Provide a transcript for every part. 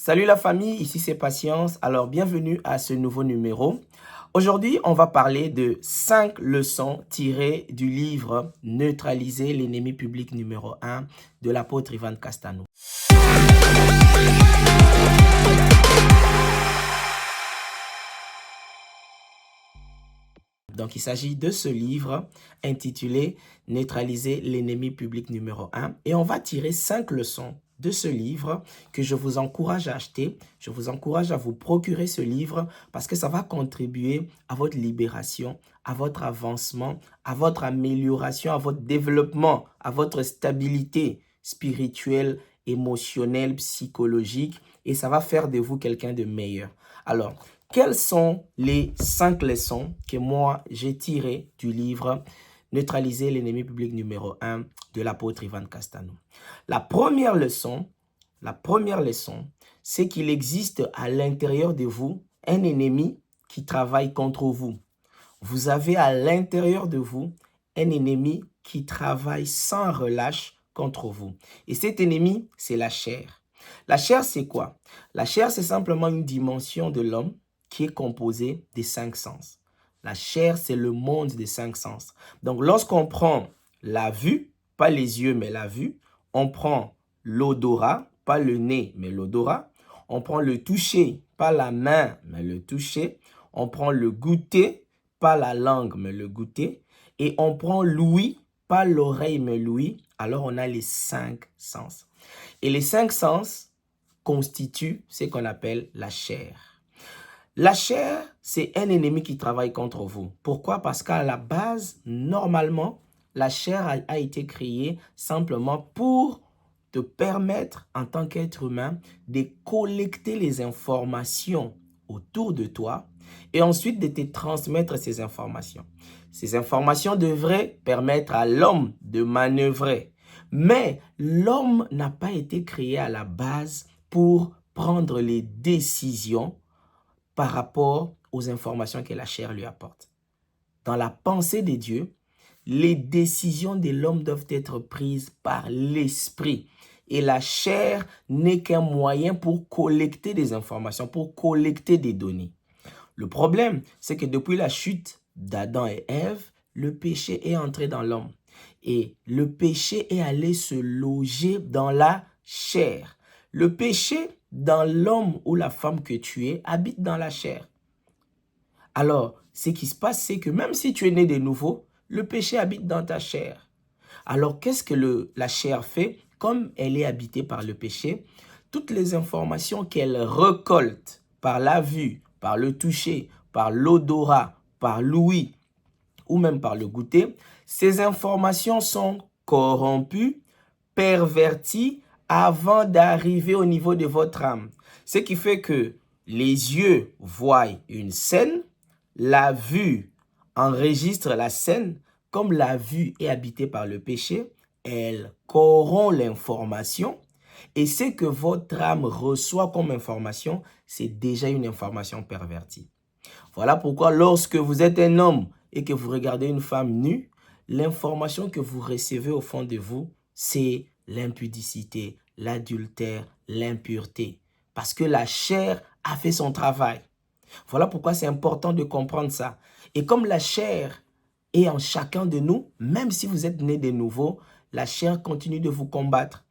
Salut la famille, ici c'est Patience. Alors bienvenue à ce nouveau numéro. Aujourd'hui, on va parler de 5 leçons tirées du livre Neutraliser l'ennemi public numéro 1 de l'apôtre Ivan Castano. Donc, il s'agit de ce livre intitulé Neutraliser l'ennemi public numéro 1 et on va tirer 5 leçons de ce livre que je vous encourage à acheter. Je vous encourage à vous procurer ce livre parce que ça va contribuer à votre libération, à votre avancement, à votre amélioration, à votre développement, à votre stabilité spirituelle, émotionnelle, psychologique et ça va faire de vous quelqu'un de meilleur. Alors, quelles sont les 5 leçons que moi j'ai tirées du livre Neutraliser l'ennemi public numéro 1 de l'apôtre Ivan Castano? La première leçon, c'est qu'il existe à l'intérieur de vous un ennemi qui travaille contre vous. Vous avez à l'intérieur de vous un ennemi qui travaille sans relâche contre vous. Et cet ennemi, c'est la chair. La chair, c'est quoi? La chair, c'est simplement une dimension de l'homme qui est composée des 5 sens. La chair, c'est le monde des 5 sens. Donc, lorsqu'on prend la vue, pas les yeux, mais la vue, on prend l'odorat, pas le nez, mais l'odorat. On prend le toucher, pas la main, mais le toucher. On prend le goûter, pas la langue, mais le goûter. Et on prend l'ouïe, pas l'oreille, mais l'ouïe. Alors, on a les 5 sens. Et les 5 sens constituent ce qu'on appelle la chair. La chair, c'est un ennemi qui travaille contre vous. Pourquoi? Parce qu'à la base, normalement, la chair a été créée simplement pour te permettre, en tant qu'être humain, de collecter les informations autour de toi et ensuite de te transmettre ces informations. Ces informations devraient permettre à l'homme de manœuvrer. Mais l'homme n'a pas été créé à la base pour prendre les décisions par rapport aux informations que la chair lui apporte. Dans la pensée de Dieu, les décisions de l'homme doivent être prises par l'esprit. Et la chair n'est qu'un moyen pour collecter des informations, pour collecter des données. Le problème, c'est que depuis la chute d'Adam et Ève, le péché est entré dans l'homme. Et le péché est allé se loger dans la chair. Le péché dans l'homme ou la femme que tu es habite dans la chair. Alors, ce qui se passe, c'est que même si tu es né de nouveau, le péché habite dans ta chair. Alors, qu'est-ce que la chair fait? Comme elle est habitée par le péché, toutes les informations qu'elle récolte par la vue, par le toucher, par l'odorat, par l'ouïe ou même par le goûter, ces informations sont corrompues, perverties avant d'arriver au niveau de votre âme. Ce qui fait que les yeux voient une scène, la vue enregistre la scène, comme la vue est habitée par le péché, elle corrompt l'information et ce que votre âme reçoit comme information, c'est déjà une information pervertie. Voilà pourquoi lorsque vous êtes un homme et que vous regardez une femme nue, l'information que vous recevez au fond de vous, c'est l'impudicité, l'adultère, l'impureté. Parce que la chair a fait son travail. Voilà pourquoi c'est important de comprendre ça. Et comme la chair est en chacun de nous, même si vous êtes né de nouveau, la chair continue de vous combattre.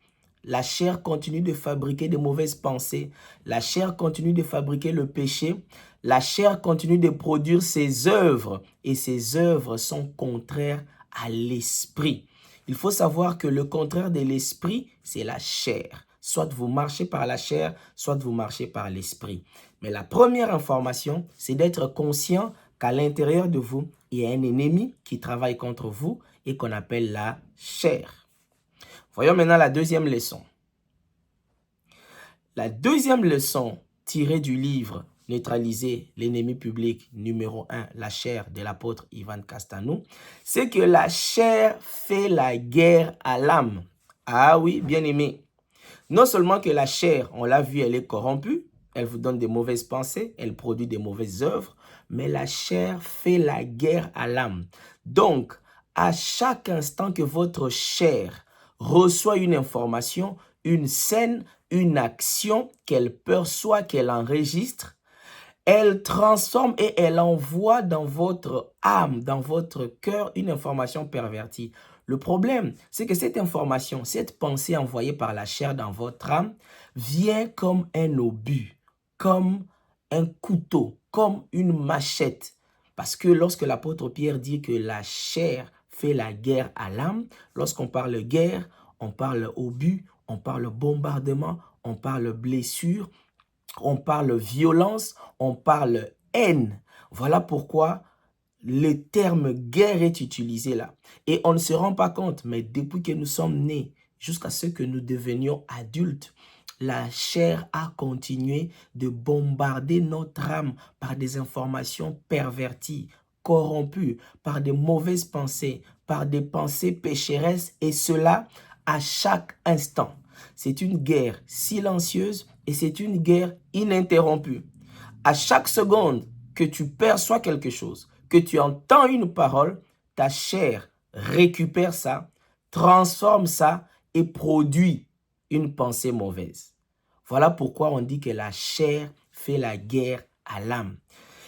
La chair continue de fabriquer de mauvaises pensées. La chair continue de fabriquer le péché. La chair continue de produire ses œuvres. Et ces œuvres sont contraires à l'esprit. Il faut savoir que le contraire de l'esprit, c'est la chair. Soit vous marchez par la chair, soit vous marchez par l'esprit. Mais la première information, c'est d'être conscient qu'à l'intérieur de vous, il y a un ennemi qui travaille contre vous et qu'on appelle la chair. Voyons maintenant la deuxième leçon. La deuxième leçon tirée du livre Neutraliser l'ennemi public numéro 1, la chair de l'apôtre Ivan Castano, c'est que la chair fait la guerre à l'âme. Ah oui, bien aimé. Non seulement que la chair, on l'a vu, elle est corrompue, elle vous donne des mauvaises pensées, elle produit des mauvaises œuvres, mais la chair fait la guerre à l'âme. Donc, à chaque instant que votre chair reçoit une information, une scène, une action qu'elle perçoit, qu'elle enregistre, elle transforme et elle envoie dans votre âme, dans votre cœur, une information pervertie. Le problème, c'est que cette information, cette pensée envoyée par la chair dans votre âme, vient comme un obus, comme un couteau, comme une machette. Parce que lorsque l'apôtre Pierre dit que la chair fait la guerre à l'âme, lorsqu'on parle guerre, on parle obus, on parle bombardement, on parle blessure, on parle violence, on parle haine. Voilà pourquoi le terme guerre est utilisé là. Et on ne se rend pas compte, mais depuis que nous sommes nés, jusqu'à ce que nous devenions adultes, la chair a continué de bombarder notre âme par des informations perverties, corrompues, par des mauvaises pensées, par des pensées pécheresses, et cela à chaque instant. C'est une guerre silencieuse et c'est une guerre ininterrompue. À chaque seconde que tu perçois quelque chose, que tu entends une parole, ta chair récupère ça, transforme ça et produit une pensée mauvaise. Voilà pourquoi on dit que la chair fait la guerre à l'âme.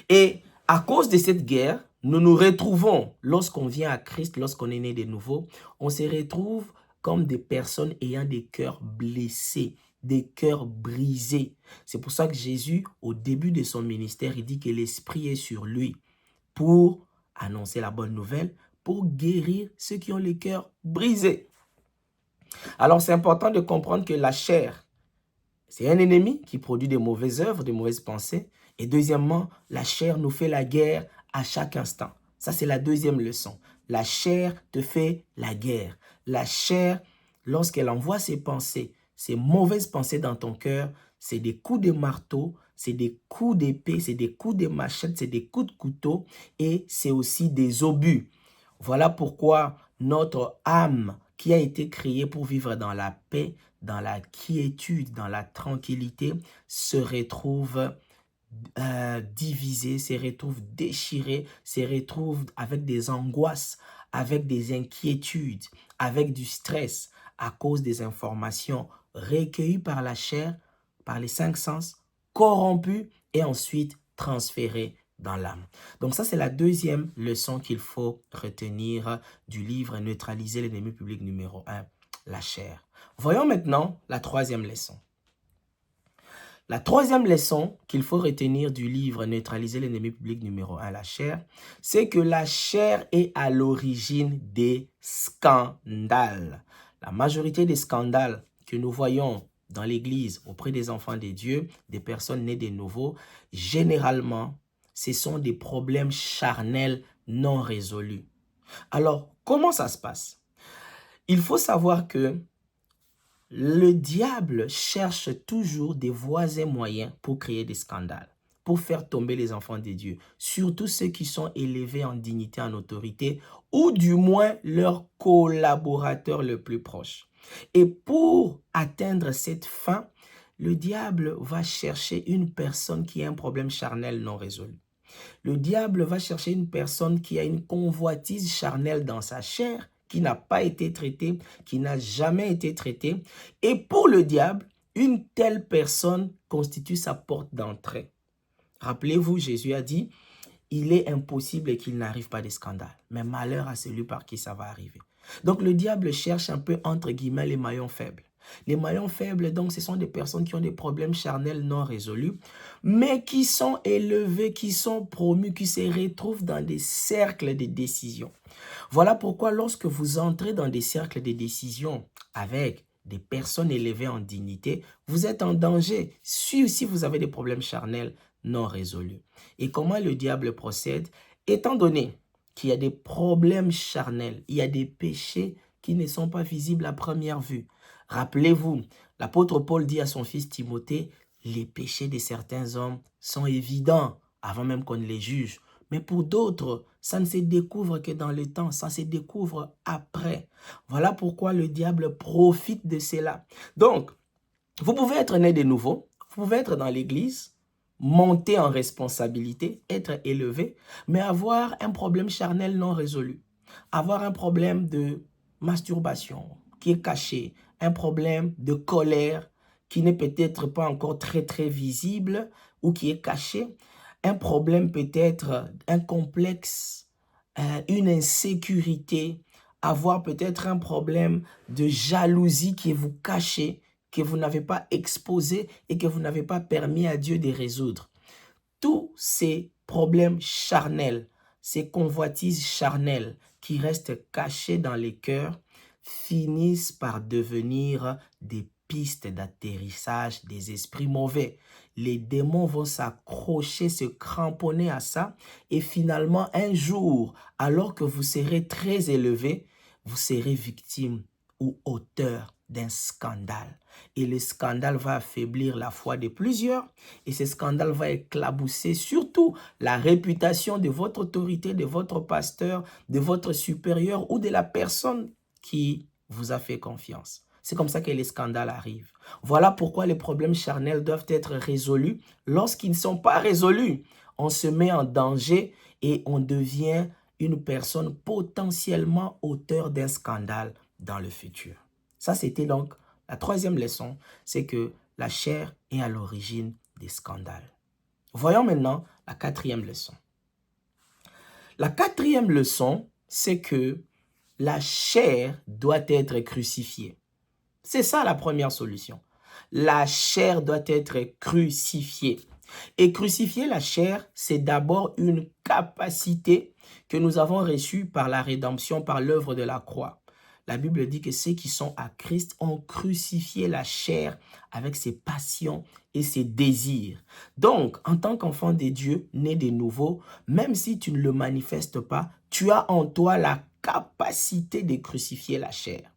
Et à cause de cette guerre, nous nous retrouvons, lorsqu'on vient à Christ, lorsqu'on est né de nouveau, on se retrouve comme des personnes ayant des cœurs blessés, des cœurs brisés. C'est pour ça que Jésus, au début de son ministère, il dit que l'Esprit est sur lui pour annoncer la bonne nouvelle, pour guérir ceux qui ont les cœurs brisés. Alors, c'est important de comprendre que la chair, c'est un ennemi qui produit de mauvaises œuvres, de mauvaises pensées. Et deuxièmement, la chair nous fait la guerre à chaque instant. Ça, c'est la deuxième leçon. La chair te fait la guerre. La chair, lorsqu'elle envoie ses pensées, ses mauvaises pensées dans ton cœur, c'est des coups de marteau, c'est des coups d'épée, c'est des coups de machette, c'est des coups de couteau et c'est aussi des obus. Voilà pourquoi notre âme qui a été créée pour vivre dans la paix, dans la quiétude, dans la tranquillité, se retrouve divisée, se retrouve déchirée, se retrouve avec des angoisses, avec des inquiétudes, avec du stress à cause des informations recueillies par la chair, par les cinq sens, corrompues et ensuite transférées dans l'âme. Donc ça, c'est la deuxième leçon qu'il faut retenir du livre « Neutraliser l'ennemi public numéro 1 », la chair. Voyons maintenant la troisième leçon. La troisième leçon qu'il faut retenir du livre « Neutraliser l'ennemi public numéro 1 », la chair, c'est que la chair est à l'origine des scandales. La majorité des scandales que nous voyons dans l'Église auprès des enfants de Dieu, des personnes nées de nouveau, généralement, ce sont des problèmes charnels non résolus. Alors, comment ça se passe? Il faut savoir que le diable cherche toujours des voies et moyens pour créer des scandales, pour faire tomber les enfants de Dieu, surtout ceux qui sont élevés en dignité, en autorité, ou du moins leurs collaborateurs les plus proches. Et pour atteindre cette fin, le diable va chercher une personne qui a un problème charnel non résolu. Le diable va chercher une personne qui a une convoitise charnelle dans sa chair, qui n'a pas été traitée, qui n'a jamais été traitée. Et pour le diable, une telle personne constitue sa porte d'entrée. Rappelez-vous, Jésus a dit, il est impossible qu'il n'arrive pas de scandale, mais malheur à celui par qui ça va arriver. Donc le diable cherche un peu, entre guillemets, les maillons faibles. Les maillons faibles, donc, ce sont des personnes qui ont des problèmes charnels non résolus, mais qui sont élevés, qui sont promus, qui se retrouvent dans des cercles de décision. Voilà pourquoi lorsque vous entrez dans des cercles de décision avec des personnes élevées en dignité, vous êtes en danger si vous avez des problèmes charnels non résolus. Et comment le diable procède? Étant donné qu'il y a des problèmes charnels, il y a des péchés qui ne sont pas visibles à première vue. Rappelez-vous, l'apôtre Paul dit à son fils Timothée, les péchés de certains hommes sont évidents avant même qu'on ne les juge. Mais pour d'autres, ça ne se découvre que dans le temps, ça se découvre après. Voilà pourquoi le diable profite de cela. Donc, vous pouvez être né de nouveau, vous pouvez être dans l'église, monter en responsabilité, être élevé, mais avoir un problème charnel non résolu. Avoir un problème de masturbation qui est caché, un problème de colère qui n'est peut-être pas encore très visible ou qui est caché. Un problème peut-être, un complexe, une insécurité, avoir peut-être un problème de jalousie qui est vous caché, que vous n'avez pas exposé et que vous n'avez pas permis à Dieu de résoudre. Tous ces problèmes charnels, ces convoitises charnelles qui restent cachées dans les cœurs, finissent par devenir des pistes d'atterrissage des esprits mauvais. Les démons vont s'accrocher, se cramponner à ça et finalement un jour, alors que vous serez très élevé, vous serez victime ou auteur d'un scandale. Et le scandale va affaiblir la foi de plusieurs et ce scandale va éclabousser surtout la réputation de votre autorité, de votre pasteur, de votre supérieur ou de la personne qui vous a fait confiance. C'est comme ça que les scandales arrivent. Voilà pourquoi les problèmes charnels doivent être résolus. Lorsqu'ils ne sont pas résolus, on se met en danger et on devient une personne potentiellement auteur d'un scandale dans le futur. Ça, c'était donc la troisième leçon, c'est que la chair est à l'origine des scandales. Voyons maintenant la quatrième leçon. La quatrième leçon, c'est que la chair doit être crucifiée. C'est ça la première solution. La chair doit être crucifiée. Et crucifier la chair, c'est d'abord une capacité que nous avons reçue par la rédemption, par l'œuvre de la croix. La Bible dit que ceux qui sont à Christ ont crucifié la chair avec ses passions et ses désirs. Donc, en tant qu'enfant de Dieu, né de nouveau, même si tu ne le manifestes pas, tu as en toi la capacité de crucifier la chair.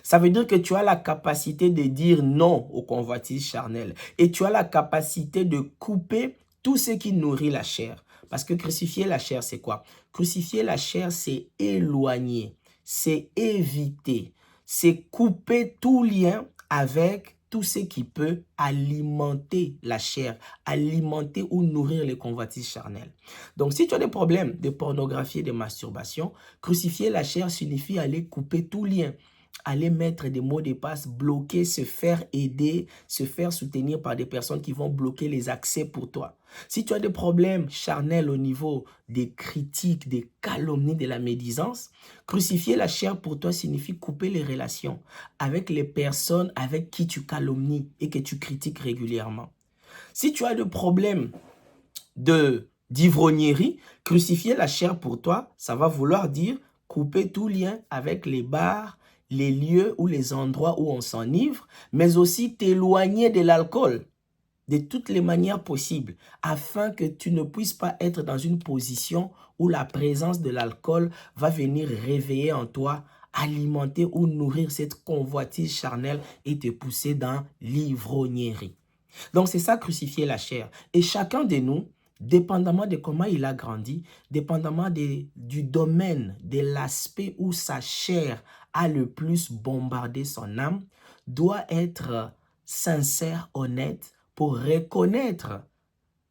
Ça veut dire que tu as la capacité de dire non aux convoitises charnelles et tu as la capacité de couper tout ce qui nourrit la chair. Parce que crucifier la chair, c'est quoi? Crucifier la chair, c'est éloigner, c'est éviter, c'est couper tout lien avec tout ce qui peut alimenter la chair, alimenter ou nourrir les convoitises charnelles. Donc, si tu as des problèmes de pornographie et de masturbation, crucifier la chair signifie aller couper tout lien, aller mettre des mots de passe, bloquer, se faire aider, se faire soutenir par des personnes qui vont bloquer les accès pour toi. Si tu as des problèmes charnels au niveau des critiques, des calomnies, de la médisance, crucifier la chair pour toi signifie couper les relations avec les personnes avec qui tu calomnies et que tu critiques régulièrement. Si tu as des problèmes d'ivrognerie, crucifier la chair pour toi, ça va vouloir dire couper tout lien avec les bars, les lieux ou les endroits où on s'enivre, mais aussi t'éloigner de l'alcool de toutes les manières possibles, afin que tu ne puisses pas être dans une position où la présence de l'alcool va venir réveiller en toi, alimenter ou nourrir cette convoitise charnelle et te pousser dans l'ivrognerie. Donc c'est ça, crucifier la chair. Et chacun de nous, dépendamment de comment il a grandi, dépendamment du domaine, de l'aspect où sa chair a le plus bombardé son âme, doit être sincère, honnête, pour reconnaître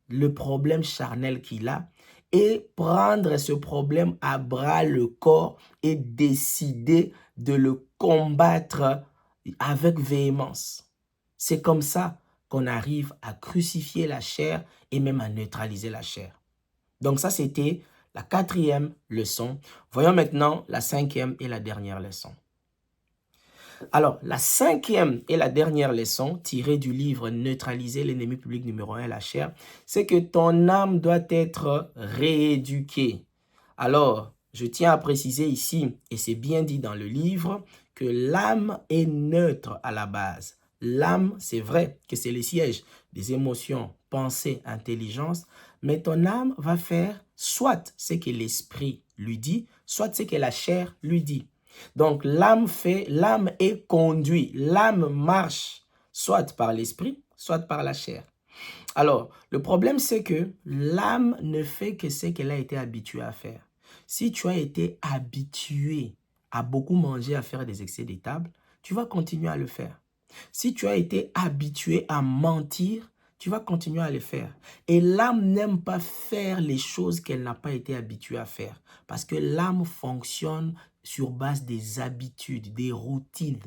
le problème charnel qu'il a et prendre ce problème à bras le corps et décider de le combattre avec véhémence. C'est comme ça qu'on arrive à crucifier la chair et même à neutraliser la chair. Donc ça, c'était la quatrième leçon. Voyons maintenant la cinquième et la dernière leçon. Alors, la cinquième et la dernière leçon tirée du livre « Neutraliser l'ennemi public numéro 1, la chair », c'est que ton âme doit être rééduquée. Alors, je tiens à préciser ici, et c'est bien dit dans le livre, que l'âme est neutre à la base. L'âme, c'est vrai que c'est le siège des émotions, pensées, intelligence, mais ton âme va faire soit ce que l'esprit lui dit, soit ce que la chair lui dit. Donc, l'âme est conduite, l'âme marche soit par l'esprit, soit par la chair. Alors, le problème, c'est que l'âme ne fait que ce qu'elle a été habituée à faire. Si tu as été habitué à beaucoup manger, à faire des excès de table, tu vas continuer à le faire. Si tu as été habitué à mentir, tu vas continuer à le faire. Et l'âme n'aime pas faire les choses qu'elle n'a pas été habituée à faire. Parce que l'âme fonctionne sur base des habitudes, des routines.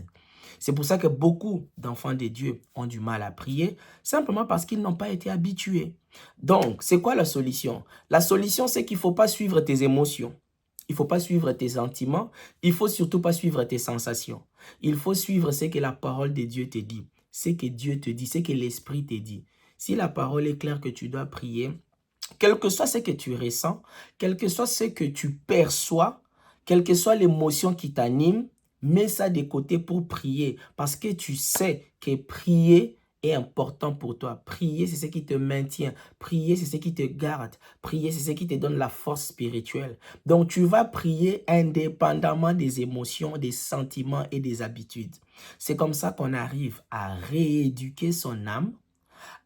C'est pour ça que beaucoup d'enfants de Dieu ont du mal à prier, simplement parce qu'ils n'ont pas été habitués. Donc, c'est quoi la solution? La solution, c'est qu'il ne faut pas suivre tes émotions. Il ne faut pas suivre tes sentiments. Il ne faut surtout pas suivre tes sensations. Il faut suivre ce que la parole de Dieu te dit. Ce que Dieu te dit, ce que l'Esprit te dit. Si la parole est claire que tu dois prier, quel que soit ce que tu ressens, quel que soit ce que tu perçois, quelle que soit l'émotion qui t'anime, mets ça de côté pour prier. Parce que tu sais que prier est important pour toi. Prier, c'est ce qui te maintient. Prier, c'est ce qui te garde. Prier, c'est ce qui te donne la force spirituelle. Donc, tu vas prier indépendamment des émotions, des sentiments et des habitudes. C'est comme ça qu'on arrive à rééduquer son âme,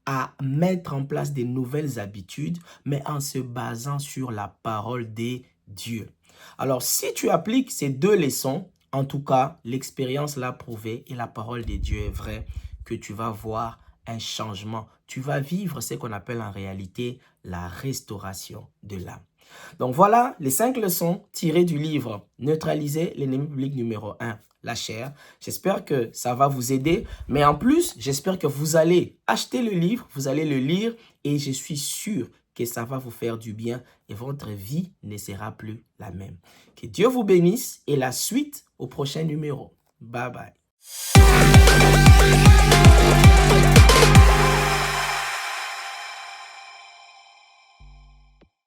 à mettre en place des nouvelles habitudes, mais en se basant sur la parole de Dieu. Alors, si tu appliques ces deux leçons, en tout cas, l'expérience l'a prouvé et la parole de Dieu est vraie, que tu vas voir un changement. Tu vas vivre ce qu'on appelle en réalité la restauration de l'âme. Donc voilà les 5 leçons tirées du livre « Neutraliser l'ennemi public numéro 1 ». La chair. J'espère que ça va vous aider. Mais en plus, j'espère que vous allez acheter le livre, vous allez le lire et je suis sûr que ça va vous faire du bien et votre vie ne sera plus la même. Que Dieu vous bénisse et la suite au prochain numéro. Bye bye.